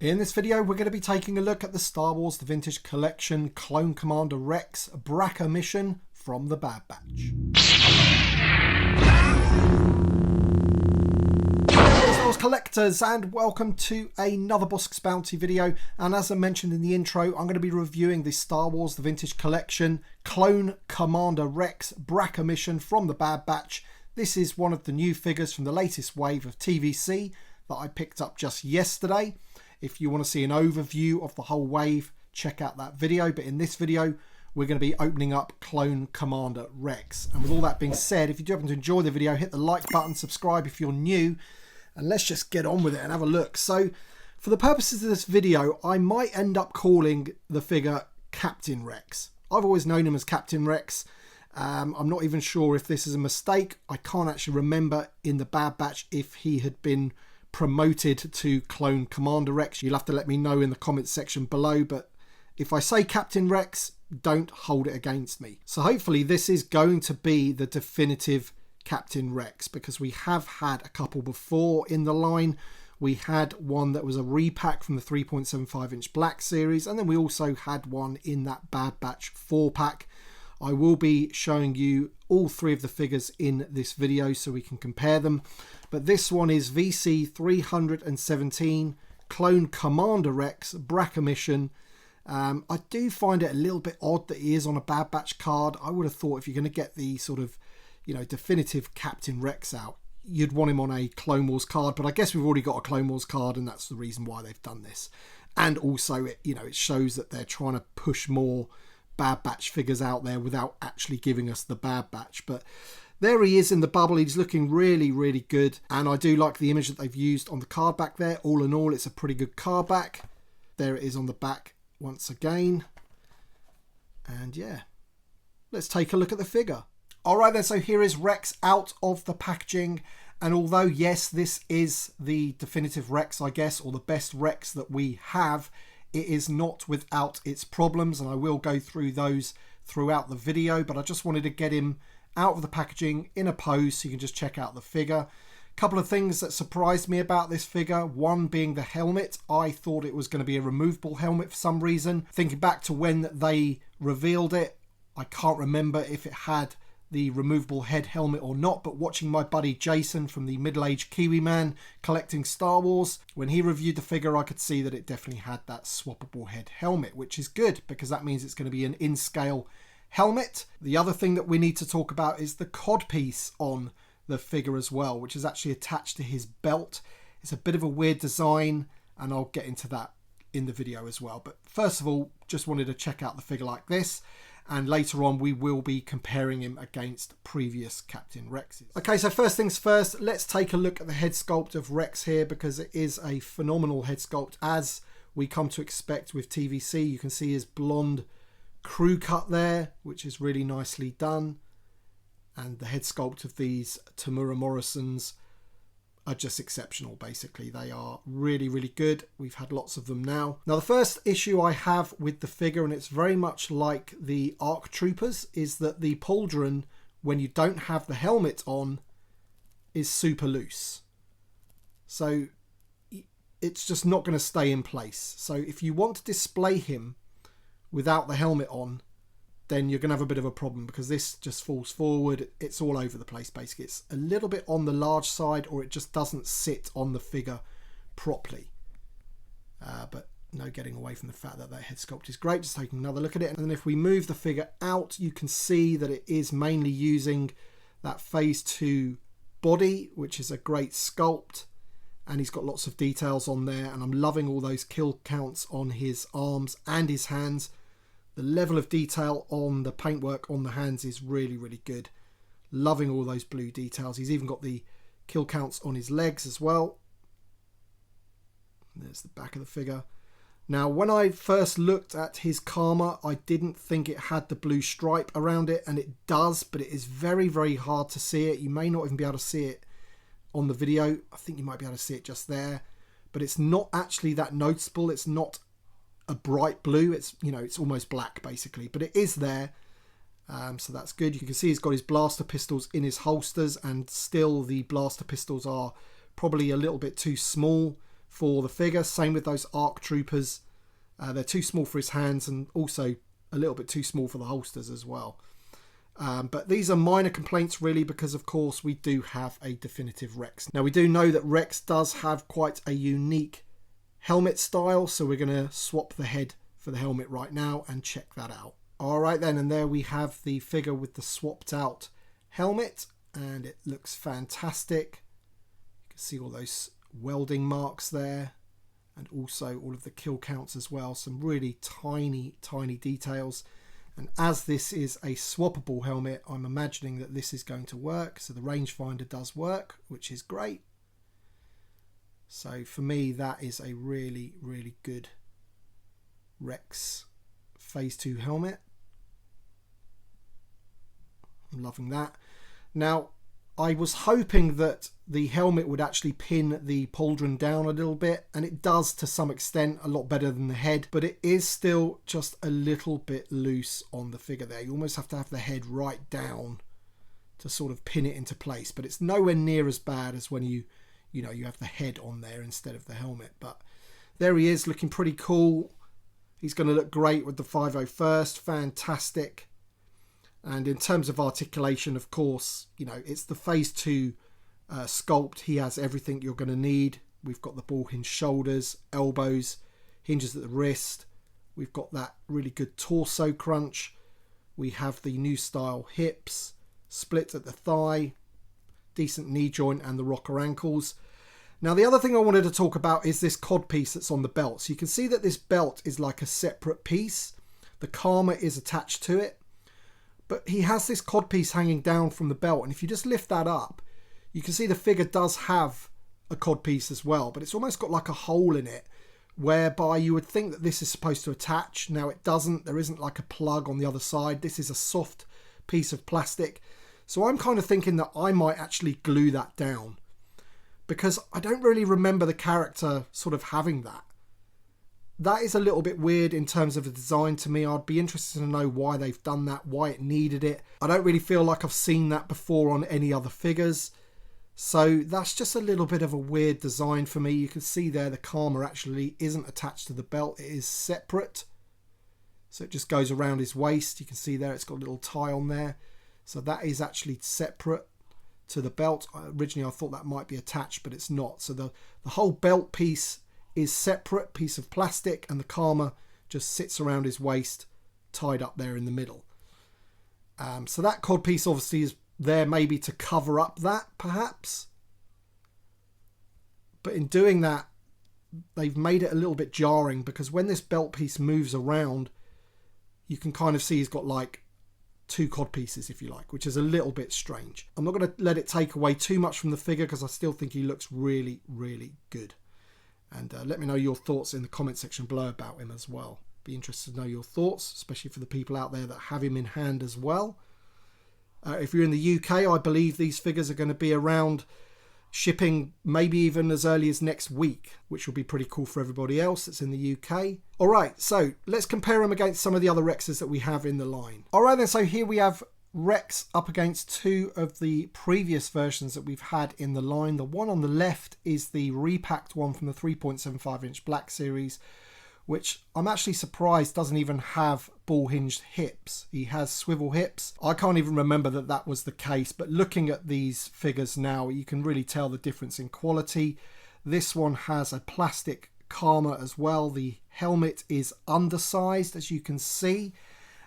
In this video, we're going to be taking a look at the Star Wars The Vintage Collection Clone Commander Rex Bracca Mission from the Bad Batch. Hey Star Wars collectors, and welcome to another Bossk's Bounty video. And as I mentioned in the intro, I'm going to be reviewing the Star Wars The Vintage Collection Clone Commander Rex Bracca Mission from the Bad Batch. This is one of the new figures from the latest wave of TVC that I picked up just yesterday. If you want to see an overview of the whole wave, check out that video. But in this video, we're going to be opening up Clone Commander Rex. And with all that being said, if you do happen to enjoy the video, hit the like button, subscribe if you're new, and let's just get on with it and have a look. So for the purposes of this video, I might end up calling the figure Captain Rex. I've always known him as Captain Rex. I'm not even sure if this is a mistake. I can't actually remember in the Bad Batch if he had been promoted to Clone Commander Rex. You'll have to let me know in the comments section below, but if I say Captain Rex, don't hold it against me. So hopefully this is going to be the definitive Captain Rex, because we have had a couple before in the line. We had one that was a repack from the 3.75 inch Black series, and then we also had one in that Bad Batch 4-pack. I will be showing you all three of the figures in this video so we can compare them. But this one is VC317 Clone Commander Rex Bracca Mission. I do find it a little bit odd that he is on a Bad Batch card. I would have thought if you're going to get the sort of, you know, definitive Captain Rex out, you'd want him on a Clone Wars card. But I guess we've already got a Clone Wars card, and that's the reason why they've done this. And also, it shows that they're trying to push more Bad Batch figures out there without actually giving us the Bad Batch. But there he is in the bubble. He's looking really, really good. And I do like the image that they've used on the card back there. All in all, it's a pretty good card back. There it is on the back once again. And yeah, let's take a look at the figure. All right then, so here is Rex out of the packaging. And although, yes, this is the definitive Rex, I guess, or the best Rex that we have, it is not without its problems, and I will go through those throughout the video, but I just wanted to get him out of the packaging in a pose so you can just check out the figure. A couple of things that surprised me about this figure, one being the helmet. I thought it was going to be a removable helmet for some reason. Thinking back to when they revealed it, I can't remember if it had the removable head helmet or not, but watching my buddy Jason from the Middle-Aged Kiwi Man collecting Star Wars, when he reviewed the figure, I could see that it definitely had that swappable head helmet, which is good because that means it's going to be an in-scale helmet. The other thing that we need to talk about is the codpiece on the figure as well, which is actually attached to his belt. It's a bit of a weird design, and I'll get into that in the video as well. But first of all, just wanted to check out the figure like this. And later on, we will be comparing him against previous Captain Rexes. Okay, so first things first, let's take a look at the head sculpt of Rex here, because it is a phenomenal head sculpt, as we come to expect with TVC. You can see his blonde crew cut there, which is really nicely done. And the head sculpt of these Tamura Morrisons are just exceptional, basically. They are really, really good. We've had lots of them now. Now, the first issue I have with the figure, and it's very much like the ARC Troopers, is that the pauldron, when you don't have the helmet on, is super loose. So it's just not going to stay in place. So if you want to display him without the helmet on, then you're going to have a bit of a problem, because this just falls forward. It's all over the place, basically. It's a little bit on the large side, or it just doesn't sit on the figure properly. But no getting away from the fact that that head sculpt is great. Just taking another look at it. And then if we move the figure out, you can see that it is mainly using that Phase 2 body, which is a great sculpt. And he's got lots of details on there. And I'm loving all those kill counts on his arms and his hands. The level of detail on the paintwork on the hands is really, really good. Loving all those blue details. He's even got the kill counts on his legs as well. There's the back of the figure. Now, when I first looked at his Karma, I didn't think it had the blue stripe around it, and it does, but it is very, very hard to see it. You may not even be able to see it on the video. I think you might be able to see it just there, but it's not actually that noticeable. It's not a bright blue. It's, you know, it's almost black basically, but it is there. So that's good. You can see he's got his blaster pistols in his holsters, and still the blaster pistols are probably a little bit too small for the figure. Same with those ARC troopers. They're too small for his hands and also a little bit too small for the holsters as well. But these are minor complaints really, because of course we do have a definitive Rex. Now we do know that Rex does have quite a unique helmet style, so we're going to swap the head for the helmet right now and check that out. Alright then, and there we have the figure with the swapped out helmet, and it looks fantastic. You can see all those welding marks there, and also all of the kill counts as well. Some really tiny details. And as this is a swappable helmet, I'm imagining that this is going to work. So the rangefinder does work, which is great. So for me, that is a really good Rex Phase 2 helmet. I'm loving that. Now, I was hoping that the helmet would actually pin the pauldron down a little bit, and it does to some extent, a lot better than the head, but it is still just a little bit loose on the figure there. You almost have to have the head right down to sort of pin it into place, but it's nowhere near as bad as when you have the head on there instead of the helmet. But there he is, looking pretty cool. He's going to look great with the 501st. Fantastic. And in terms of articulation, of course, it's the Phase 2 sculpt. He has everything you're going to need. We've got the ball hinge shoulders, elbows, hinges at the wrist. We've got that really good torso crunch. We have the new style hips, split at the thigh, decent knee joint, and the rocker ankles. Now, the other thing I wanted to talk about is this cod piece that's on the belt. So you can see that this belt is like a separate piece. The karma is attached to it. But he has this cod piece hanging down from the belt, and if you just lift that up, you can see the figure does have a cod piece as well, but it's almost got like a hole in it, whereby you would think that this is supposed to attach. Now it doesn't. There isn't like a plug on the other side. This is a soft piece of plastic. So I'm kind of thinking that I might actually glue that down, because I don't really remember the character sort of having that. That is a little bit weird in terms of the design to me. I'd be interested to know why they've done that, why it needed it. I don't really feel like I've seen that before on any other figures. So that's just a little bit of a weird design for me. You can see there the karma actually isn't attached to the belt. It is separate. So it just goes around his waist. You can see there it's got a little tie on there. So that is actually separate to the belt. Originally I thought that might be attached, but it's not. So the whole belt piece is separate piece of plastic, and the karma just sits around his waist, tied up there in the middle. So that cod piece obviously is there maybe to cover up that, perhaps. But in doing that, they've made it a little bit jarring, because when this belt piece moves around, you can kind of see he's got like two cod pieces, if you like, which is a little bit strange. I'm not going to let it take away too much from the figure, because I still think he looks really good. And let me know your thoughts in the comment section below about him as well. Be interested to know your thoughts, especially for the people out there that have him in hand as well. If you're in the UK, I believe these figures are going to be around shipping maybe even as early as next week, which will be pretty cool for everybody else that's in the UK. Alright, so let's compare him against some of the other Rexes that we have in the line. Alright then, so here we have Rex up against two of the previous versions that we've had in the line. The one on the left is the repacked one from the 3.75 inch Black series, which I'm actually surprised doesn't even have ball hinged hips. He has swivel hips. I can't even remember that that was the case, but looking at these figures now, you can really tell the difference in quality. This one has a plastic karma as well. The helmet is undersized, as you can see.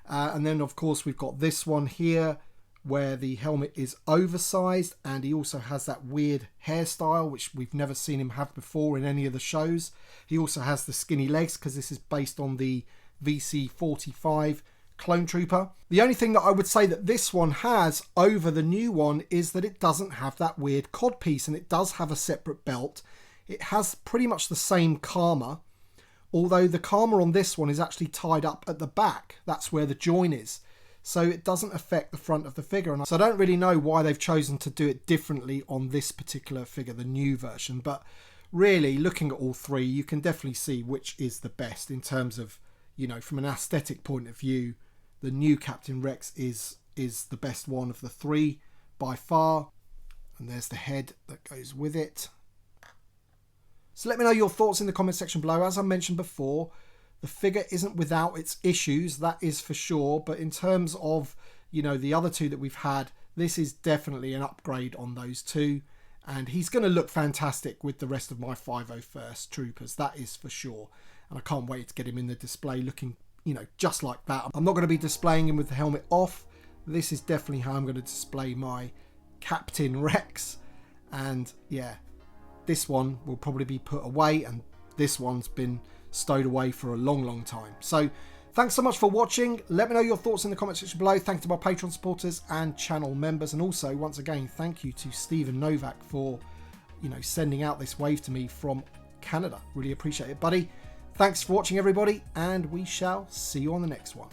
And then of course we've got this one here where the helmet is oversized, and he also has that weird hairstyle which we've never seen him have before in any of the shows. He also has the skinny legs, because this is based on the VC317 clone trooper. The only thing that I would say that this one has over the new one is that it doesn't have that weird cod piece, and it does have a separate belt. It has pretty much the same karma, although the karma on this one is actually tied up at the back. That's where the join is. So it doesn't affect the front of the figure. And so I don't really know why they've chosen to do it differently on this particular figure, the new version. But really, looking at all three, you can definitely see which is the best in terms of, from an aesthetic point of view. The new Captain Rex is the best one of the three by far. And there's the head that goes with it. So let me know your thoughts in the comment section below. As I mentioned before, the figure isn't without its issues, that is for sure. But in terms of, the other two that we've had, this is definitely an upgrade on those two. And he's going to look fantastic with the rest of my 501st Troopers, that is for sure. And I can't wait to get him in the display looking, just like that. I'm not going to be displaying him with the helmet off. This is definitely how I'm going to display my Captain Rex. And yeah, this one will probably be put away, and this one's been stowed away for a long time. So thanks so much for watching. Let me know your thoughts in the comment section below. Thanks to my Patreon supporters and channel members, and also once again thank you to Stephen Novak for sending out this wave to me from Canada. Really appreciate it, buddy. Thanks for watching, everybody, and we shall see you on the next one.